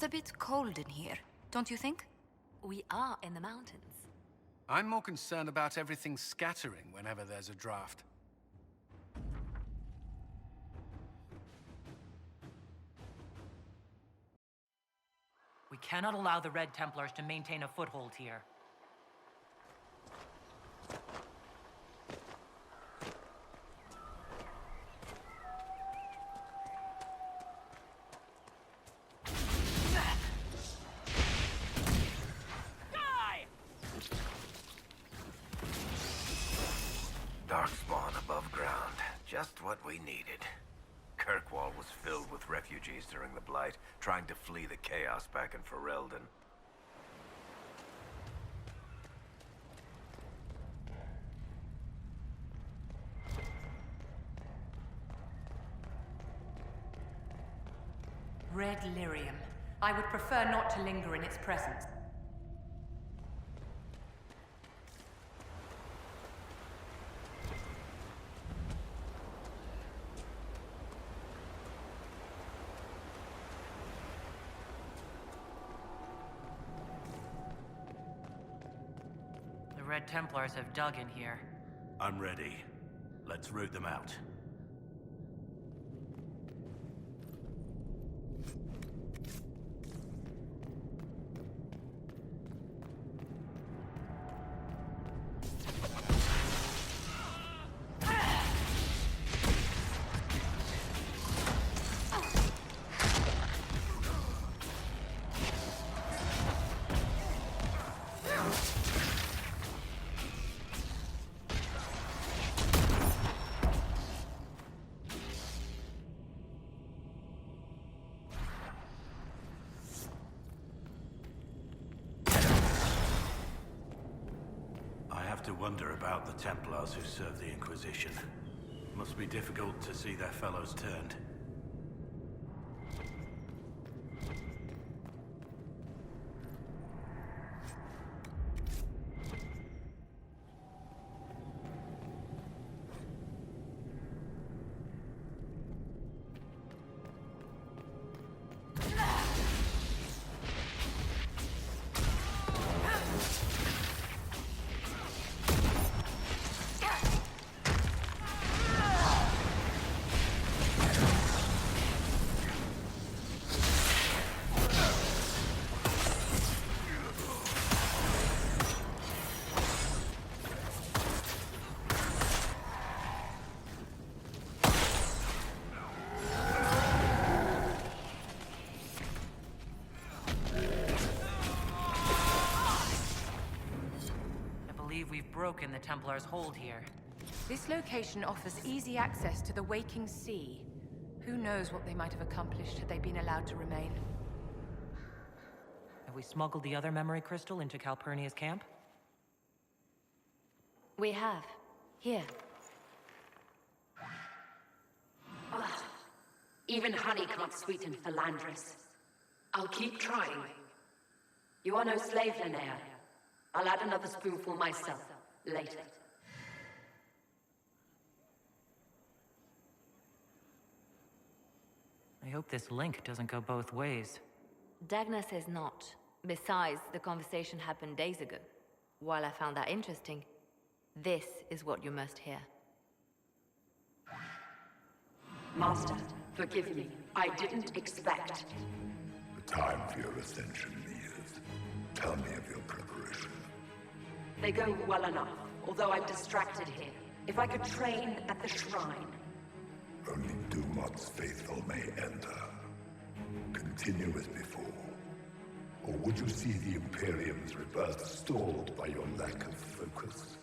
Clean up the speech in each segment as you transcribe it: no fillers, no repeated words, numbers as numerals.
It's a bit cold in here, don't you think? We are in the mountains. I'm more concerned about everything scattering whenever there's a draft. We cannot allow the Red Templars to maintain a foothold here. Darkspawn above ground. Just what we needed. Kirkwall was filled with refugees during the Blight, trying to flee the chaos back in Ferelden. Red Lyrium. I would prefer not to linger in its presence. The Red Templars have dug in here. I'm ready. Let's root them out. To wonder about the Templars who serve the Inquisition. Must be difficult to see their fellows turned. We've broken the Templars' hold here. This location offers easy access to the waking sea. Who knows what they might have accomplished had they been allowed to remain. Have we smuggled the other memory crystal into Calpurnia's camp? We have. Here. Ugh. Even honey can't sweeten Philandris. I'll keep trying. You are no slave, Linnea. I'll add another spoonful myself, later. I hope this link doesn't go both ways. Dagna says not. Besides, the conversation happened days ago. While I found that interesting, this is what you must hear. Master, forgive me. I didn't expect. The time for your ascension nears. Tell me of your preparation. They go well enough, although I'm distracted here. If I could train at the shrine. Only Dumot's faithful may enter. Continue as before. Or would you see the Imperium's rebirth stalled by your lack of focus?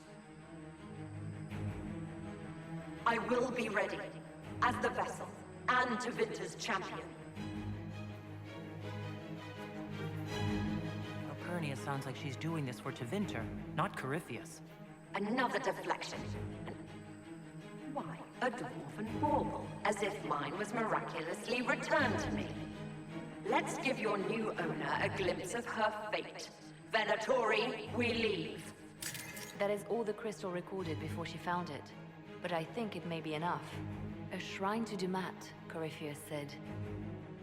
I will be ready, as the vessel, and Tevinter's champion. Calpurnia sounds like she's doing this for Tevinter, not Corypheus. Another deflection. Why, a dwarven bauble, as if mine was miraculously returned to me. Let's give your new owner a glimpse of her fate. Venatori, we leave. That is all the crystal recorded before she found it. But I think it may be enough. A shrine to Dumat, Corypheus said.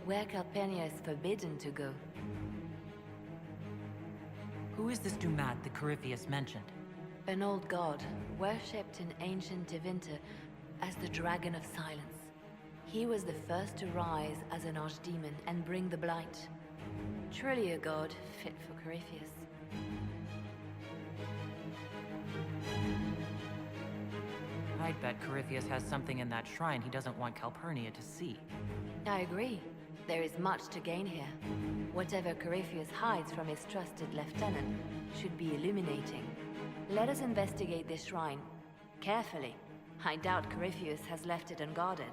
Where Calpurnia is forbidden to go. Who is this Dumat that Corypheus mentioned? An old god, worshipped in ancient Tevinter as the Dragon of Silence. He was the first to rise as an archdemon and bring the blight. Truly a god fit for Corypheus. I'd bet Corypheus has something in that shrine he doesn't want Calpurnia to see. I agree. There is much to gain here. Whatever Corypheus hides from his trusted lieutenant should be illuminating. Let us investigate this shrine carefully. I doubt Corypheus has left it unguarded.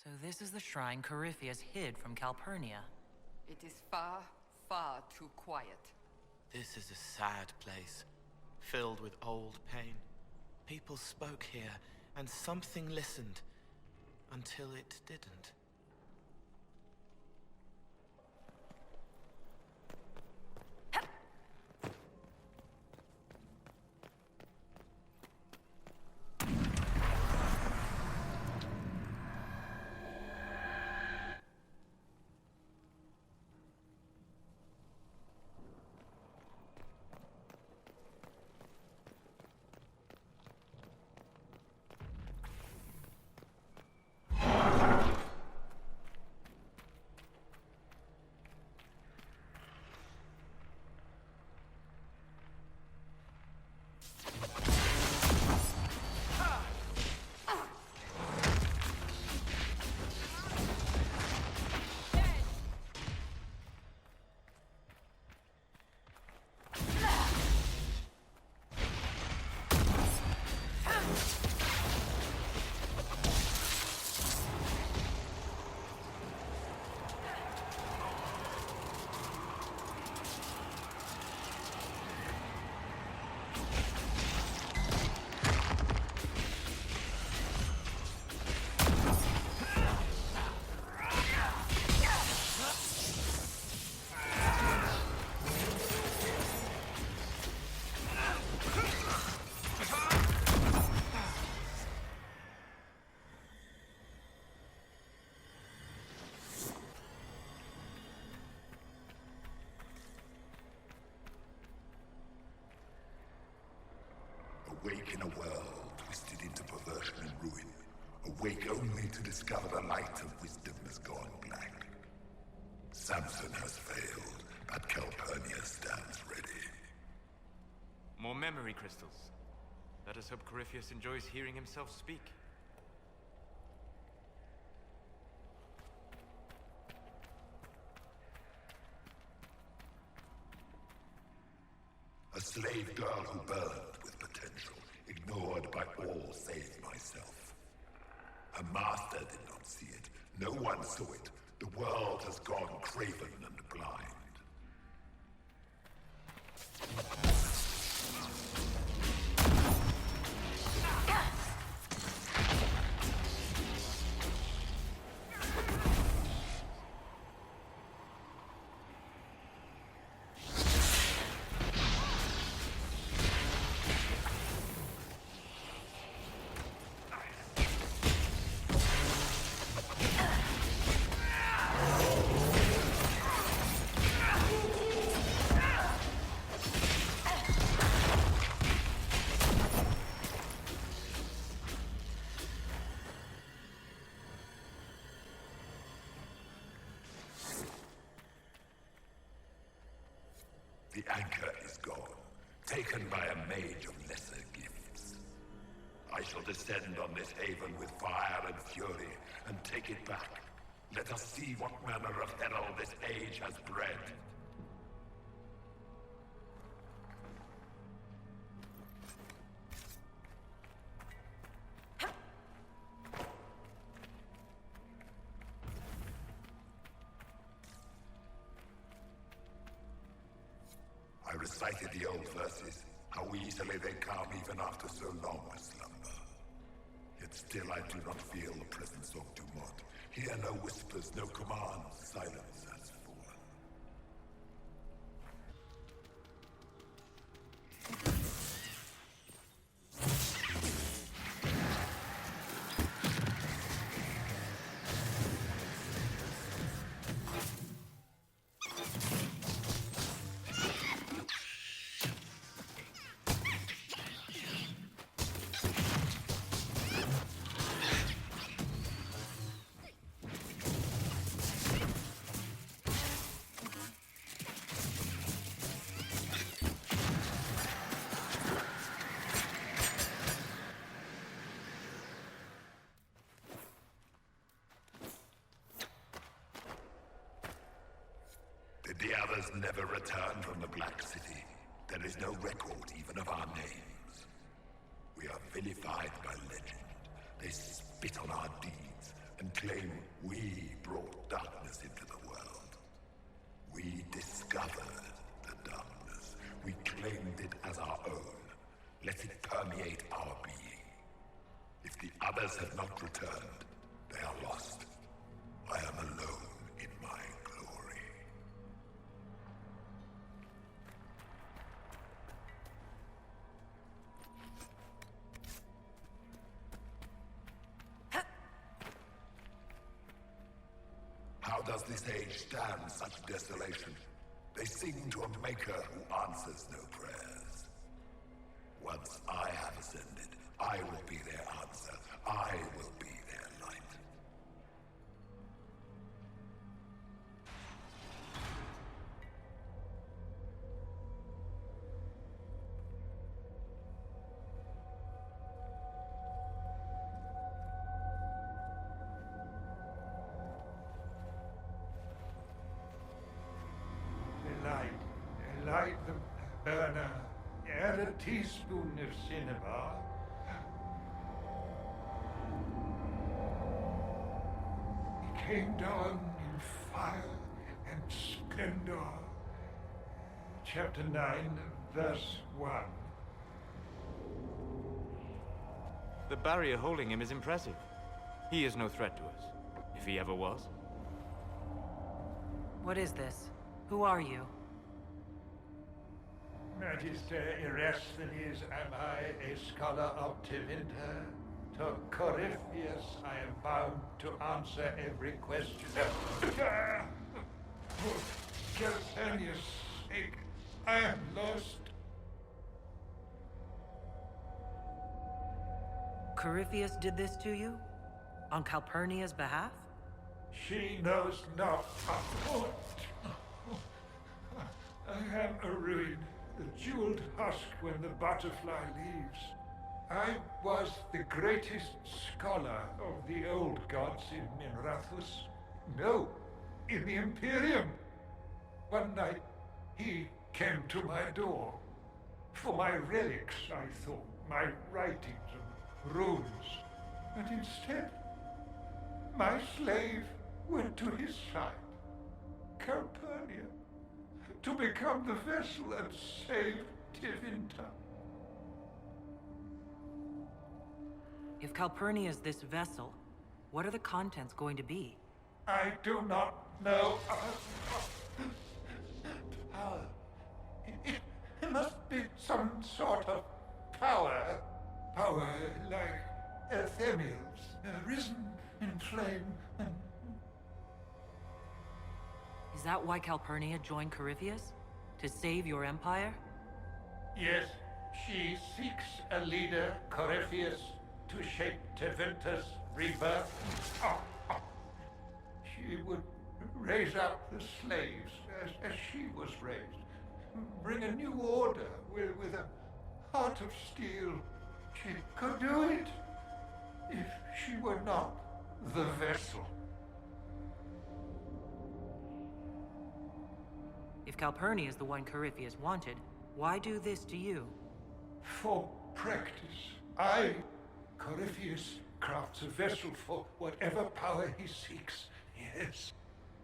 So this is the shrine Corypheus hid from Calpurnia. It is far, far too quiet. This is a sad place, filled with old pain. People spoke here, and something listened, until it didn't. Awake in a world twisted into perversion and ruin. Awake only to discover the light of wisdom has gone black. Samson has failed, but Calpurnia stands ready. More memory crystals. Let us hope Corypheus enjoys hearing himself speak. A slave girl who burned with potential, ignored by all save myself. Her master did not see it. No one saw it. The world has gone craven and blind. The anchor is gone, taken by a mage of lesser gifts. I shall descend on this haven with fire and fury, and take it back. Let us see what manner of herald this age has bred. recited the old verses, how easily they come even after so long a slumber. Yet still I do not feel the presence of Dumont. Hear no whispers, no commands, silence has fallen. Did the others never return from the Black City? There is no record even of our names. We are vilified by legend. They spit on our deeds and claim we brought darkness into the world. We discovered the darkness. We claimed it as our own. Let it permeate our being. If the others have not returned, they are lost. I am alone in my glory. How does this age stand such desolation? They sing to a maker who answers no prayers. Once I have ascended, I will be their answer. I will be their light. Light the burner, add a teaspoon of cinnabar. He came down in fire and splendor. Chapter 9, verse 1. The barrier holding him is impressive. He is no threat to us, if he ever was. What is this? Who are you? Magister Erasthenes, am I a scholar of Tevinter? To Corypheus I am bound to answer every question. For Calpurnius' sake, I am lost. Corypheus did this to you? On Calpurnia's behalf? She knows not of what. I am a ruin. The jeweled husk when the butterfly leaves. I was the greatest scholar of the old gods in Minrathus. No, in the Imperium. One night, he came to my door. For my relics, I thought, my writings and runes. But instead, my slave went to his side, Calpurnia, to become the vessel and save Tevinter. If Calpurnia is this vessel, what are the contents going to be? I do not know. Power. It must be some sort of power. Power like Ephemials, risen in flame and... Is that why Calpurnia joined Corypheus? To save your empire? Yes, she seeks a leader, Corypheus, to shape Tevinter's rebirth. She would raise up the slaves as she was raised. Bring a new order with a heart of steel. She could do it if she were not the vessel. If Calpurnia is the one Corypheus wanted, why do this to you? For practice. Corypheus crafts a vessel for whatever power he seeks. Yes.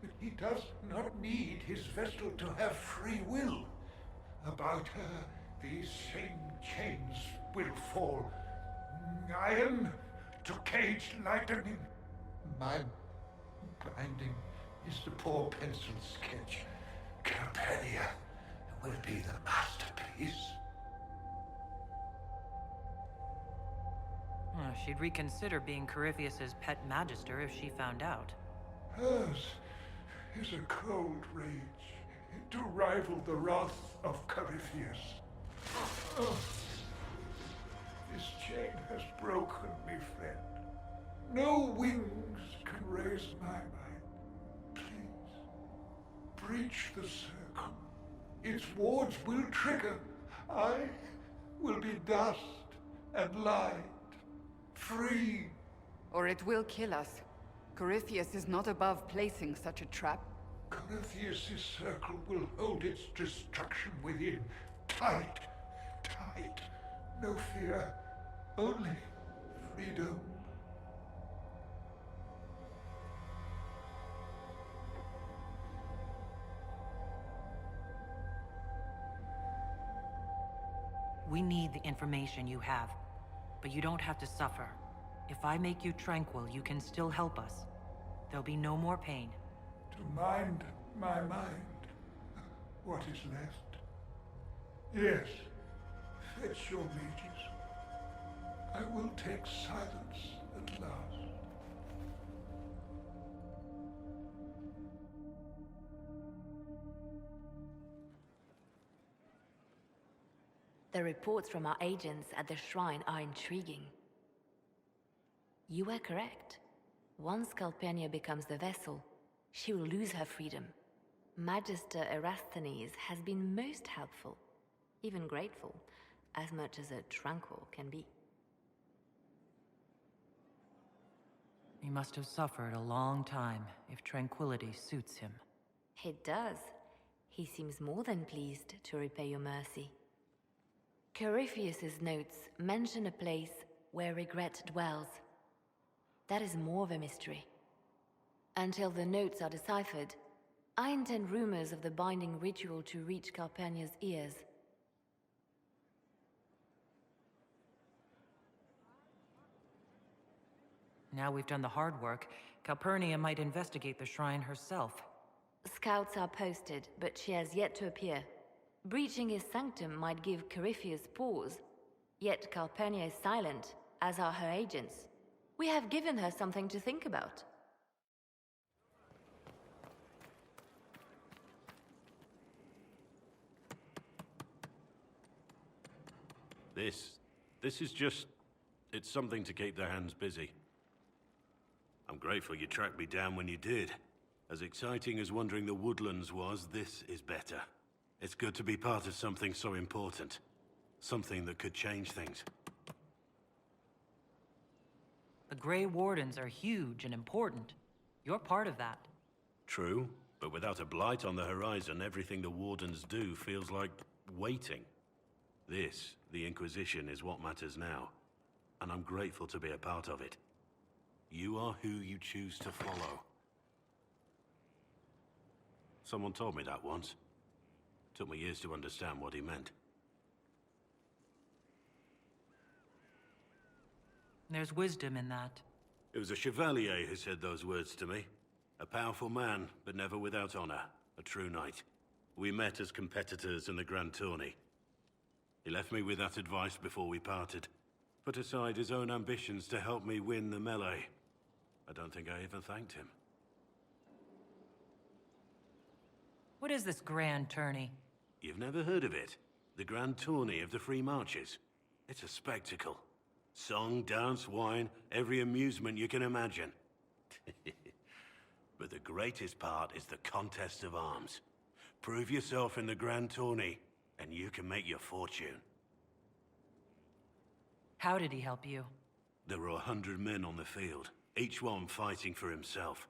But he does not need his vessel to have free will. About her, these same chains will fall. Iron to cage lightning. My binding is the poor pencil sketch. Calpurnia will be the masterpiece. She'd reconsider being Corypheus's pet magister if she found out. Hers is a cold rage to rival the wrath of Corypheus. This chain has broken me, friend. No wings can raise my mind. Please, breach the circle. Its wards will trigger. I will be dust and light. Free. Or it will kill us. Corypheus is not above placing such a trap. Corypheus' circle will hold its destruction within. Tight, tight. No fear. Only freedom. We need the information you have, but you don't have to suffer. If I make you tranquil, you can still help us. There'll be no more pain. To mind my mind. What is left? Yes. Fetch your mages. I will take silence at last. The reports from our agents at the shrine are intriguing. You were correct. Once Calpurnia becomes the vessel, she will lose her freedom. Magister Erasthenes has been most helpful, even grateful, as much as a tranquil can be. He must have suffered a long time if tranquility suits him. It does. He seems more than pleased to repay your mercy. Corypheus's notes mention a place where regret dwells. That is more of a mystery. Until the notes are deciphered, I intend rumors of the binding ritual to reach Calpurnia's ears. Now we've done the hard work, Calpurnia might investigate the shrine herself. Scouts are posted, but she has yet to appear. Breaching his sanctum might give Corypheus pause. Yet Calpurnia is silent, as are her agents. We have given her something to think about. This is just... it's something to keep their hands busy. I'm grateful you tracked me down when you did. As exciting as wandering the woodlands was, this is better. It's good to be part of something so important. Something that could change things. The Grey Wardens are huge and important. You're part of that. True, but without a blight on the horizon, everything the Wardens do feels like waiting. This, the Inquisition, is what matters now, and I'm grateful to be a part of it. You are who you choose to follow. Someone told me that once. Took me years to understand what he meant. There's wisdom in that. It was a chevalier who said those words to me. A powerful man, but never without honor. A true knight. We met as competitors in the Grand Tourney. He left me with that advice before we parted. Put aside his own ambitions to help me win the melee. I don't think I even thanked him. What is this Grand Tourney? You've never heard of it? The Grand Tourney of the Free Marches. It's a spectacle. Song, dance, wine, every amusement you can imagine. But the greatest part is the contest of arms. Prove yourself in the Grand Tourney, and you can make your fortune. How did he help you? There were 100 men on the field, each one fighting for himself.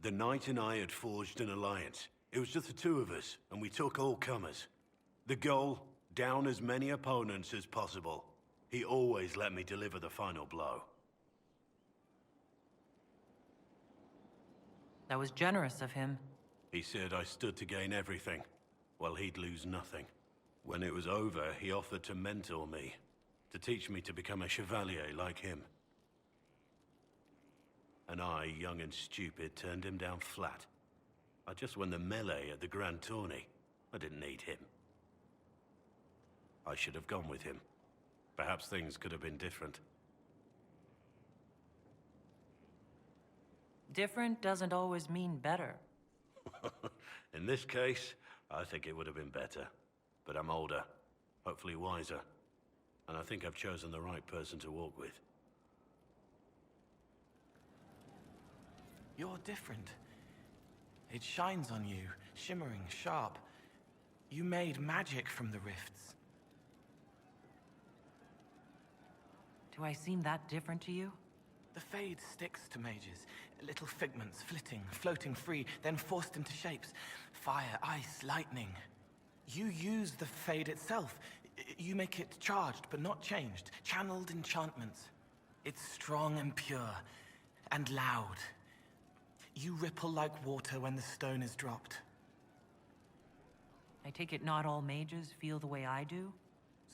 The knight and I had forged an alliance. It was just the two of us, and we took all comers. The goal, down as many opponents as possible. He always let me deliver the final blow. That was generous of him. He said I stood to gain everything, while he'd lose nothing. When it was over, he offered to mentor me, to teach me to become a chevalier like him. And I, young and stupid, turned him down flat. I just won the melee at the Grand Tourney. I didn't need him. I should have gone with him. Perhaps things could have been different. Different doesn't always mean better. In this case, I think it would have been better. But I'm older, hopefully wiser. And I think I've chosen the right person to walk with. You're different. It shines on you, shimmering, sharp. You made magic from the rifts. Do I seem that different to you? The Fade sticks to mages. Little figments, flitting, floating free, then forced into shapes. Fire, ice, lightning. You use the Fade itself. You make it charged, but not changed. Channeled enchantments. It's strong and pure, and loud. You ripple like water when the stone is dropped. I take it not all mages feel the way I do?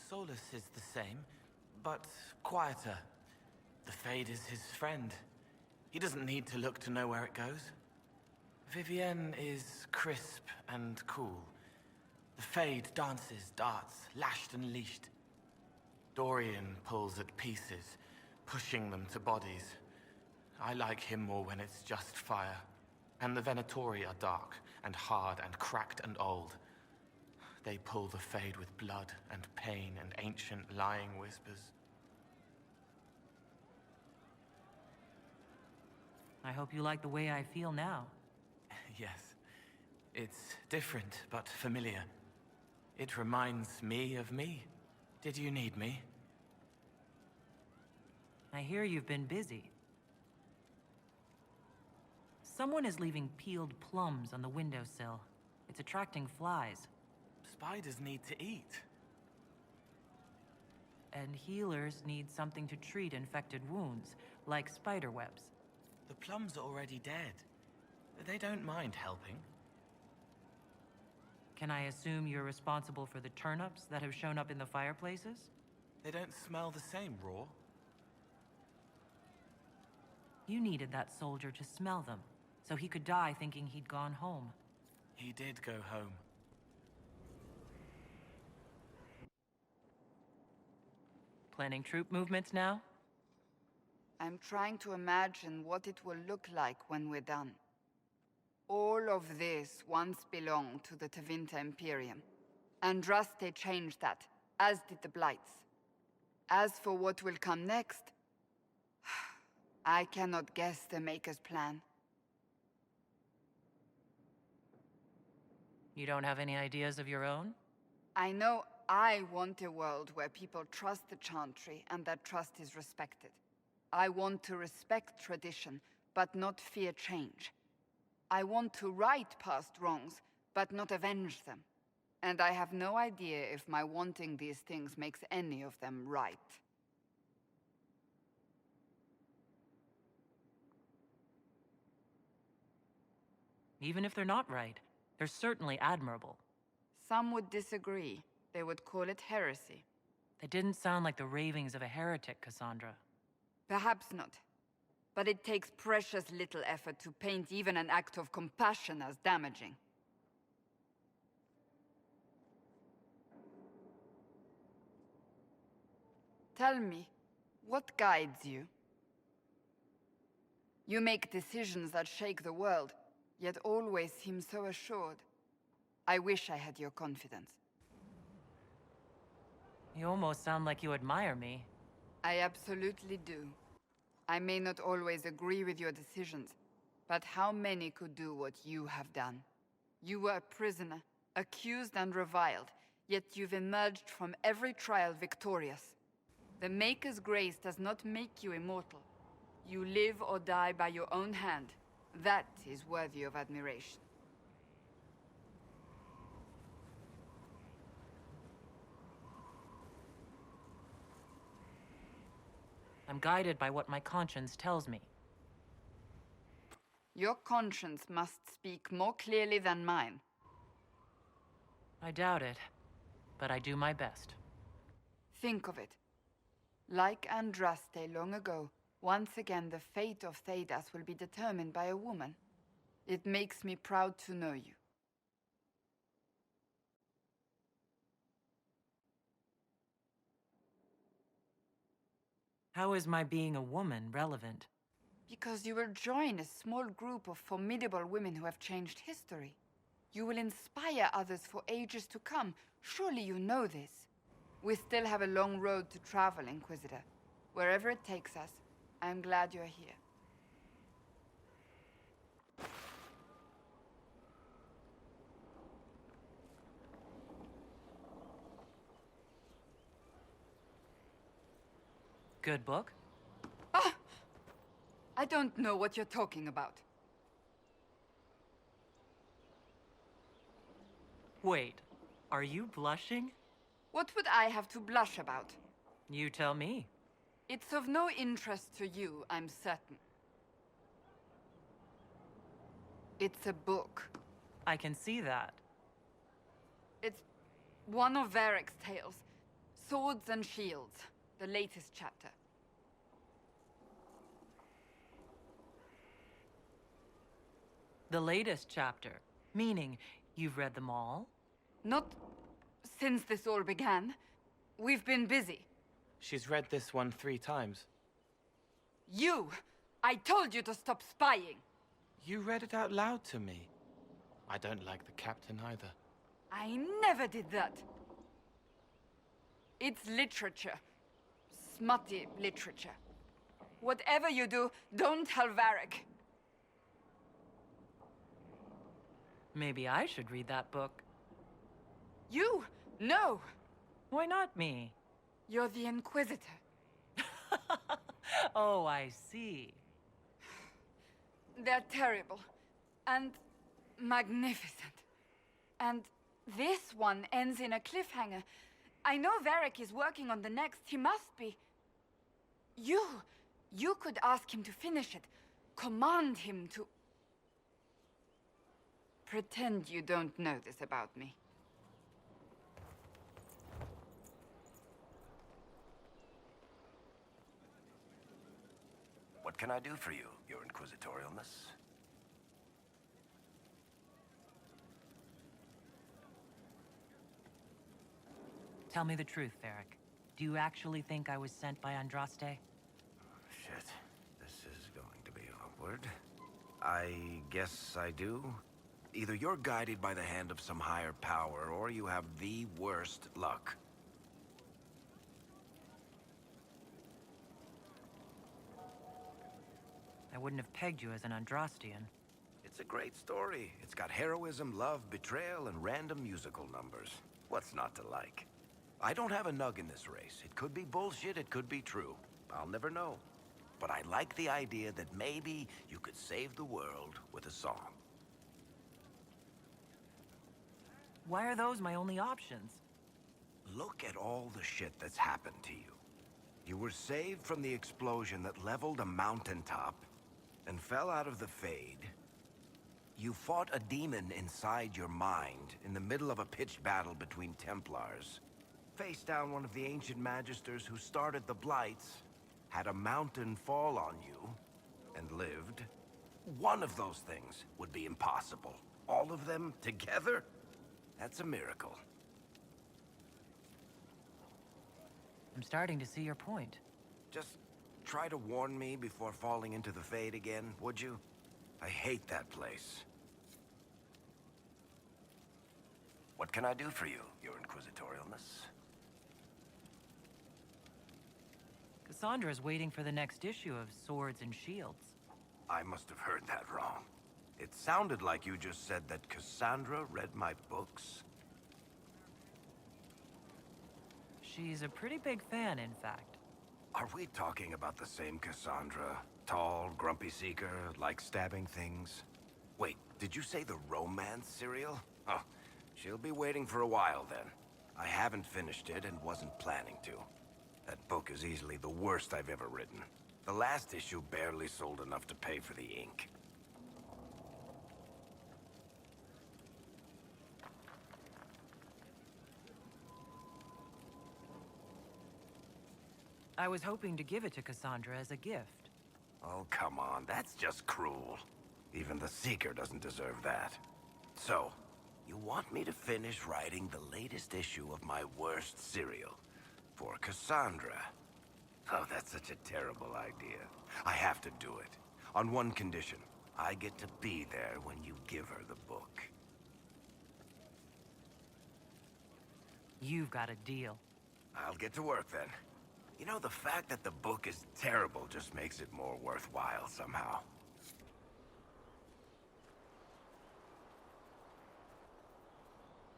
Solus is the same, but quieter. The Fade is his friend. He doesn't need to look to know where it goes. Vivienne is crisp and cool. The Fade dances, darts, lashed and leashed. Dorian pulls at pieces, pushing them to bodies. I like him more when it's just fire. And the Venatori are dark and hard and cracked and old. They pull the Fade with blood and pain and ancient lying whispers. I hope you like the way I feel now. Yes. It's different, but familiar. It reminds me of me. Did you need me? I hear you've been busy. Someone is leaving peeled plums on the windowsill. It's attracting flies. Spiders need to eat. And healers need something to treat infected wounds, like spider webs. The plums are already dead. They don't mind helping. Can I assume you're responsible for the turnips that have shown up in the fireplaces? They don't smell the same raw. You needed that soldier to smell them, so he could die thinking he'd gone home. He did go home. Planning troop movements now? I'm trying to imagine what it will look like when we're done. All of this once belonged to the Tevinter Imperium. Andraste changed that, as did the Blights. As for what will come next, I cannot guess the Maker's plan. You don't have any ideas of your own? I know I want a world where people trust the Chantry and that trust is respected. I want to respect tradition, but not fear change. I want to right past wrongs, but not avenge them. And I have no idea if my wanting these things makes any of them right. Even if they're not right, they're certainly admirable. Some would disagree. They would call it heresy. They didn't sound like the ravings of a heretic, Cassandra. Perhaps not. But it takes precious little effort to paint even an act of compassion as damaging. Tell me, what guides you? You make decisions that shake the world, yet always seem so assured. I wish I had your confidence. You almost sound like you admire me. I absolutely do. I may not always agree with your decisions, but how many could do what you have done? You were a prisoner, accused and reviled, yet you've emerged from every trial victorious. The Maker's grace does not make you immortal. You live or die by your own hand. That is worthy of admiration. I'm guided by what my conscience tells me. Your conscience must speak more clearly than mine. I doubt it. but I do my best. Think of it. Like Andraste long ago, once again the fate of Thedas will be determined by a woman. It makes me proud to know you. How is my being a woman relevant? Because you will join a small group of formidable women who have changed history. You will inspire others for ages to come. Surely you know this. We still have a long road to travel, Inquisitor. Wherever it takes us, I'm glad you're here. Good book? Ah! I don't know what you're talking about. Wait, are you blushing? What would I have to blush about? You tell me. It's of no interest to you, I'm certain. It's a book. I can see that. It's one of Varric's tales. Swords and Shields, the latest chapter. The latest chapter? Meaning, you've read them all? Not since this all began. We've been busy. She's read this one 3 times. You! I told you to stop spying! You read it out loud to me. I don't like the captain either. I never did that. It's literature. Smutty literature. Whatever you do, don't tell Varric. Maybe I should read that book. You? No! Why not me? You're the Inquisitor. Oh, I see. They're terrible. And magnificent. And this one ends in a cliffhanger. I know Varric is working on the next. He must be. You could ask him to finish it. Command him to... Pretend you don't know this about me. What can I do for you, your inquisitorialness? Tell me the truth, Varric. Do you actually think I was sent by Andraste? Shit. This is going to be awkward. I guess I do. Either you're guided by the hand of some higher power, or you have the worst luck. I wouldn't have pegged you as an Andrastian. It's a great story. It's got heroism, love, betrayal, and random musical numbers. What's not to like? I don't have a nug in this race. It could be bullshit, it could be true. I'll never know. But I like the idea that maybe you could save the world with a song. Why are those my only options? Look at all the shit that's happened to you. You were saved from the explosion that leveled a mountaintop and fell out of the Fade. You fought a demon inside your mind in the middle of a pitched battle between Templars. Faced down one of the ancient magisters who started the Blights, had a mountain fall on you, and lived. One of those things would be impossible. All of them together? That's a miracle. I'm starting to see your point. Just try to warn me before falling into the Fade again, would you? I hate that place. What can I do for you, your inquisitorialness? Cassandra is waiting for the next issue of Swords and Shields. I must have heard that wrong. It sounded like you just said that Cassandra read my books. She's a pretty big fan, in fact. Are we talking about the same Cassandra? Tall, grumpy seeker, like stabbing things? Wait, did you say the romance serial? Oh, she'll be waiting for a while then. I haven't finished it and wasn't planning to. That book is easily the worst I've ever written. The last issue barely sold enough to pay for the ink. I was hoping to give it to Cassandra as a gift. Oh, come on. That's just cruel. Even the Seeker doesn't deserve that. So, you want me to finish writing the latest issue of my worst serial for Cassandra? Oh, that's such a terrible idea. I have to do it. On one condition. I get to be there when you give her the book. You've got a deal. I'll get to work then. You know, the fact that the book is terrible just makes it more worthwhile somehow.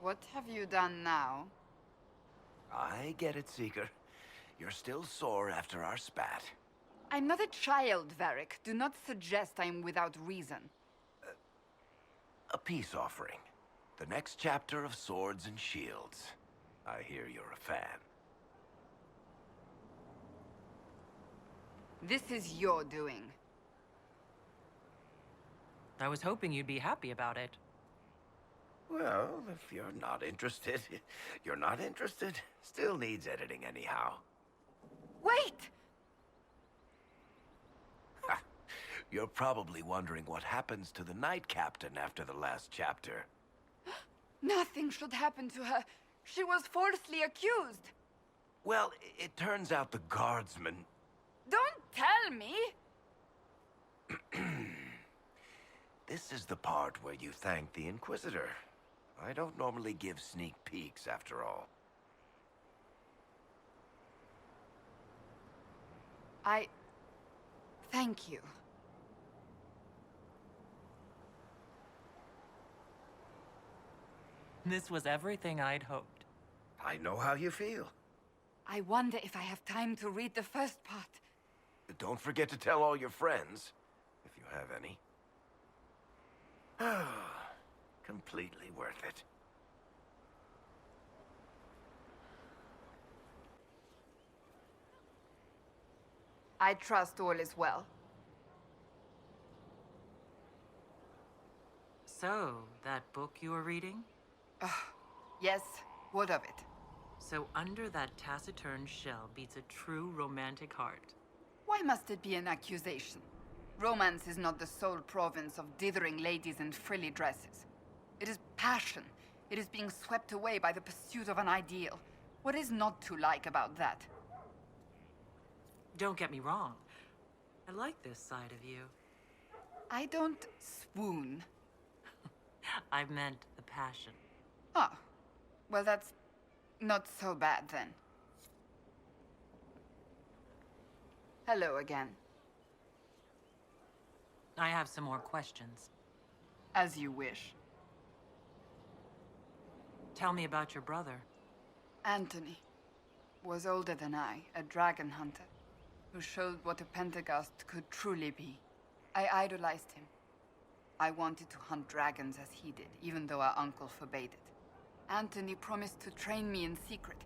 What have you done now? I get it, Seeker. You're still sore after our spat. I'm not a child, Varric. Do not suggest I'm without reason. A peace offering. The next chapter of Swords and Shields. I hear you're a fan. This is your doing. I was hoping you'd be happy about it. Well, if you're not interested, you're not interested. Still needs editing anyhow. Wait! You're probably wondering what happens to the Knight Captain after the last chapter. Nothing should happen to her. She was falsely accused. Well, it turns out the guardsman... Don't tell me! This is the part where you thank the Inquisitor. I don't normally give sneak peeks, after all. Thank you. This was everything I'd hoped. I know how you feel. I wonder if I have time to read the first part. Don't forget to tell all your friends, if you have any. Completely worth it. I trust all is well. So, that book you were reading? Yes, what of it? So under that taciturn shell beats a true romantic heart. Why must it be an accusation? Romance is not the sole province of dithering ladies in frilly dresses. It is passion. It is being swept away by the pursuit of an ideal. What is not to like about that? Don't get me wrong. I like this side of you. I don't swoon. I meant the passion. Oh, well that's not so bad then. Hello again. I have some more questions. As you wish. Tell me about your brother. Anthony was older than I, a dragon hunter, who showed what a Pentagast could truly be. I idolized him. I wanted to hunt dragons as he did, even though our uncle forbade it. Anthony promised to train me in secret.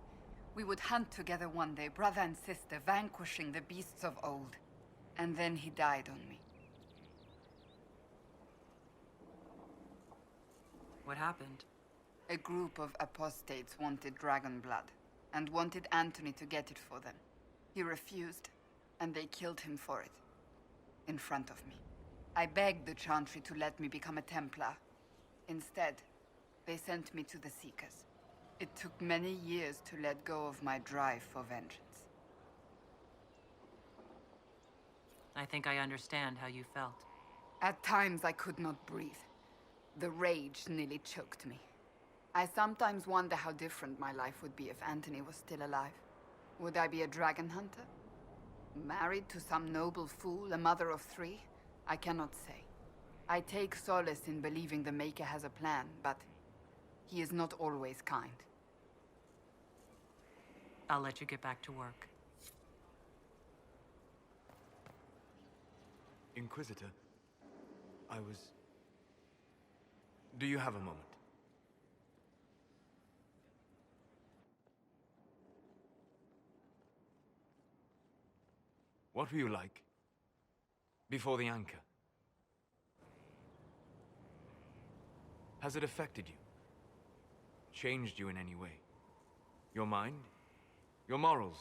We would hunt together one day, brother and sister, vanquishing the beasts of old. And then he died on me. What happened? A group of apostates wanted dragon blood, and wanted Anthony to get it for them. He refused, and they killed him for it. In front of me. I begged the Chantry to let me become a Templar. Instead, they sent me to the Seekers. It took many years to let go of my drive for vengeance. I think I understand how you felt. At times I could not breathe. The rage nearly choked me. I sometimes wonder how different my life would be if Anthony was still alive. Would I be a dragon hunter? Married to some noble fool, a mother of 3? I cannot say. I take solace in believing the Maker has a plan, but he is not always kind. I'll let you get back to work. Inquisitor, Do you have a moment? What were you like before the anchor? Has it affected you? Changed you in any way? Your mind? Your morals?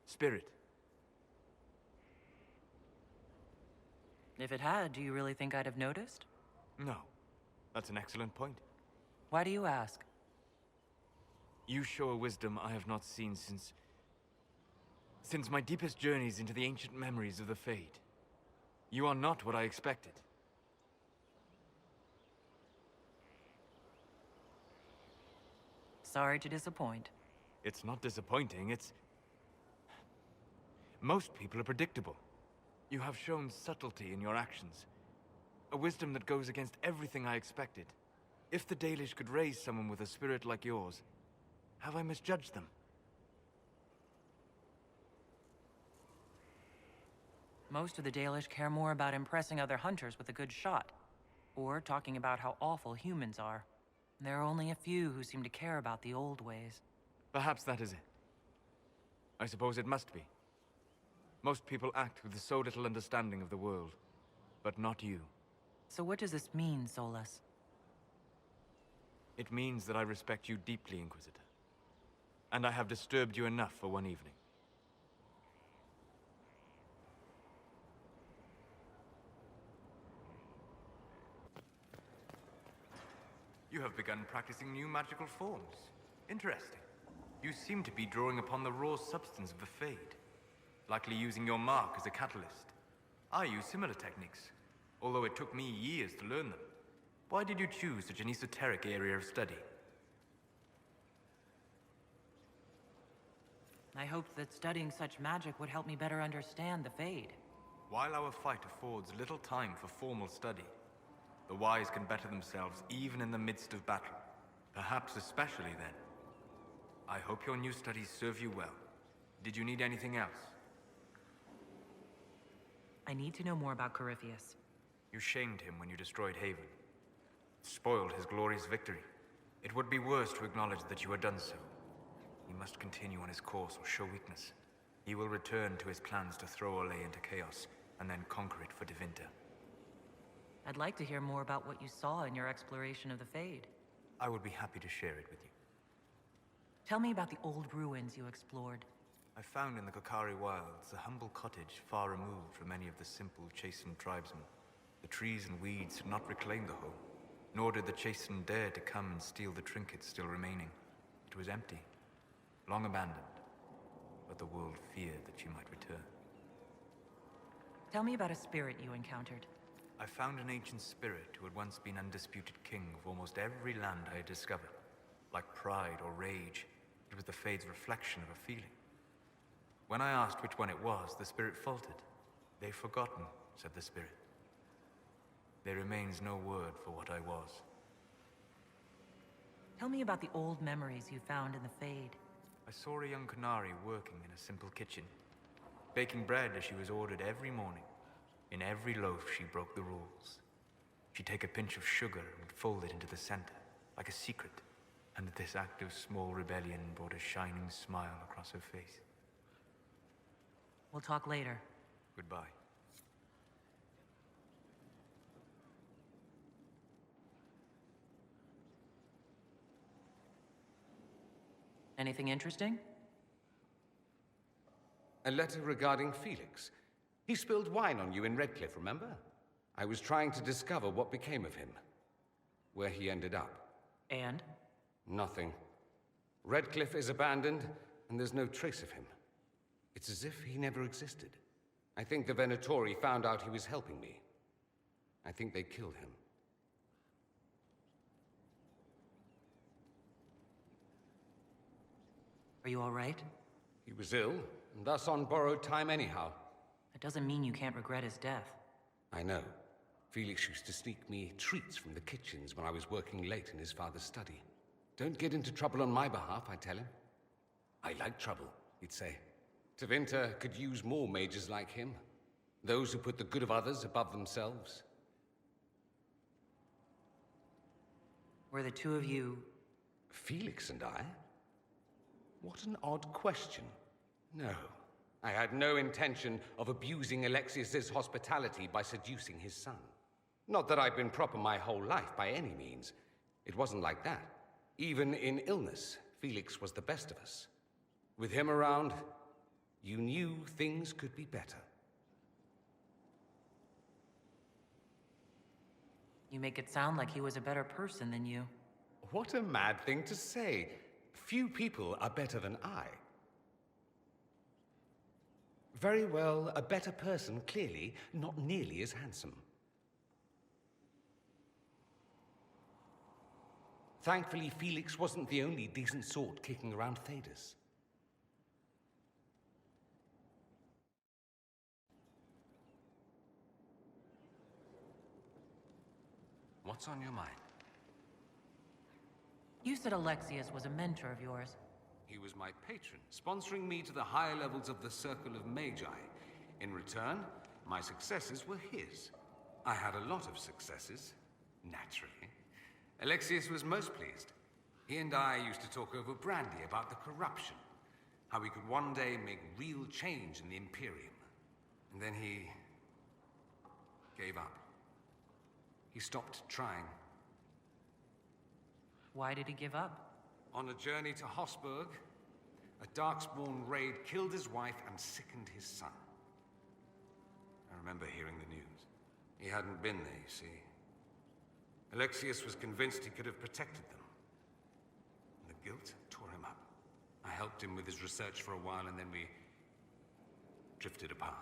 Spirit. If it had, do you really think I'd have noticed? No. That's an excellent point. Why do you ask? You show a wisdom I have not seen since my deepest journeys into the ancient memories of the Fade. You are not what I expected. Sorry to disappoint. It's not disappointing, it's... Most people are predictable. You have shown subtlety in your actions. A wisdom that goes against everything I expected. If the Dalish could raise someone with a spirit like yours, have I misjudged them? Most of the Dalish care more about impressing other hunters with a good shot, or talking about how awful humans are. There are only a few who seem to care about the old ways. Perhaps that is it. I suppose it must be. Most people act with so little understanding of the world, but not you. So what does this mean, Solus? It means that I respect you deeply, Inquisitor. And I have disturbed you enough for one evening. You have begun practicing new magical forms. Interesting. You seem to be drawing upon the raw substance of the Fade, likely using your mark as a catalyst. I use similar techniques, although it took me years to learn them. Why did you choose such an esoteric area of study? I hoped that studying such magic would help me better understand the Fade. While our fight affords little time for formal study, the wise can better themselves even in the midst of battle. Perhaps especially then. I hope your new studies serve you well. Did you need anything else? I need to know more about Corypheus. You shamed him when you destroyed Haven. Spoiled his glorious victory. It would be worse to acknowledge that you had done so. He must continue on his course or show weakness. He will return to his plans to throw Olay into chaos, and then conquer it for Devinter. I'd like to hear more about what you saw in your exploration of the Fade. I would be happy to share it with you. Tell me about the old ruins you explored. I found in the Kokari wilds a humble cottage far removed from any of the simple, chastened tribesmen. The trees and weeds had not reclaimed the home, nor did the chastened dare to come and steal the trinkets still remaining. It was empty, long abandoned, but the world feared that she might return. Tell me about a spirit you encountered. I found an ancient spirit who had once been undisputed king of almost every land I had discovered. Like pride or rage, it was the Fade's reflection of a feeling. When I asked which one it was, the spirit faltered. "They've forgotten," said the spirit. "There remains no word for what I was." Tell me about the old memories you found in the Fade. I saw a young Canary working in a simple kitchen, baking bread as she was ordered every morning. In every loaf, she broke the rules. She'd take a pinch of sugar and fold it into the center, like a secret. And this act of small rebellion brought a shining smile across her face. We'll talk later. Goodbye. Anything interesting? A letter regarding Felix. He spilled wine on you in Redcliffe, remember? I was trying to discover what became of him. Where he ended up. And? Nothing. Redcliffe is abandoned, and there's no trace of him. It's as if he never existed. I think the Venatori found out he was helping me. I think they killed him. Are you all right? He was ill, and thus on borrowed time anyhow. That doesn't mean you can't regret his death. I know. Felix used to sneak me treats from the kitchens when I was working late in his father's study. Don't get into trouble on my behalf, I tell him. I like trouble, he'd say. Tevinter could use more mages like him. Those who put the good of others above themselves. Were the two of you... Felix and I? What an odd question. No, I had no intention of abusing Alexius's hospitality by seducing his son. Not that I've been proper my whole life, by any means. It wasn't like that. Even in illness, Felix was the best of us. With him around, You knew things could be better. You make it sound like he was a better person than you. What a mad thing to say. Few people are better than I. Very well, a better person, clearly, not nearly as handsome. Thankfully, Felix wasn't the only decent sort kicking around Thedas. What's on your mind? You said Alexius was a mentor of yours. He was my patron, sponsoring me to the higher levels of the Circle of Magi. In return, my successes were his. I had a lot of successes, naturally. Alexius was most pleased. He and I used to talk over brandy about the corruption, how we could one day make real change in the Imperium. And then he gave up. He stopped trying. Why did he give up? On a journey to Hossberg, a Darkspawn raid killed his wife and sickened his son. I remember hearing the news. He hadn't been there, you see. Alexius was convinced he could have protected them. The guilt tore him up. I helped him with his research for a while, and then we drifted apart.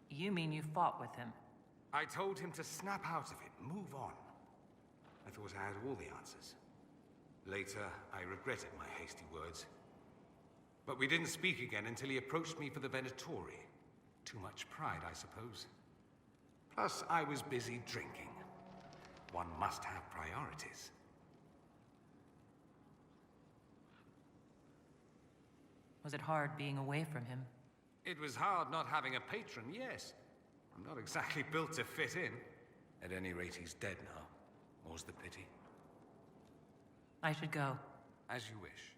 You mean you fought with him? I told him to snap out of it, move on. I thought I had all the answers. Later, I regretted my hasty words. But we didn't speak again until he approached me for the Venatori. Too much pride, I suppose. Plus, I was busy drinking. One must have priorities. Was it hard being away from him? It was hard not having a patron, yes. I'm not exactly built to fit in. At any rate, he's dead now. More's the pity. I should go. As you wish.